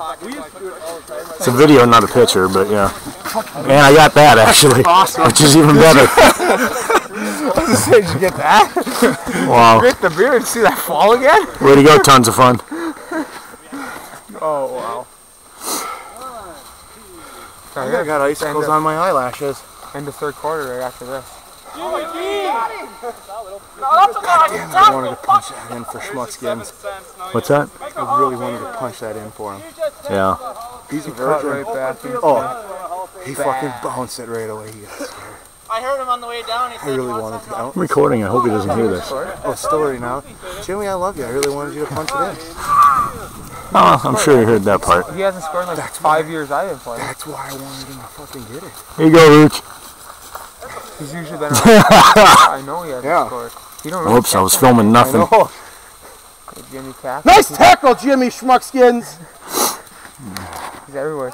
It's a video, not a picture, but yeah. And I got that actually, which is even better. Did you get that? Wow. Get the beer and see that fall again? Way to go, tons of fun. Oh, wow. I got icicles on my eyelashes. In the third quarter right after this. I wanted to punch that in for Schmuckskins. What's that? I really wanted to punch that in for him. Yeah. He's a Cut virgin. right back. Oh, he fucking bounced it right away. He got scared. I heard him on the way down. He I really wanted to. I'm recording. I hope he doesn't hear this. Oh, story now. Jimmy, I love you. I really wanted you to punch it in. Oh, I'm sure you heard that part. He hasn't scored in like 5 years I've been playing. That's why I wanted him to fucking get it. Here you go, Rooch. He's usually been I know he hasn't scored. You don't Whoops, I was filming nothing. Jimmy Cack. Nice tackle, Jimmy Schmuckskins. He's everywhere.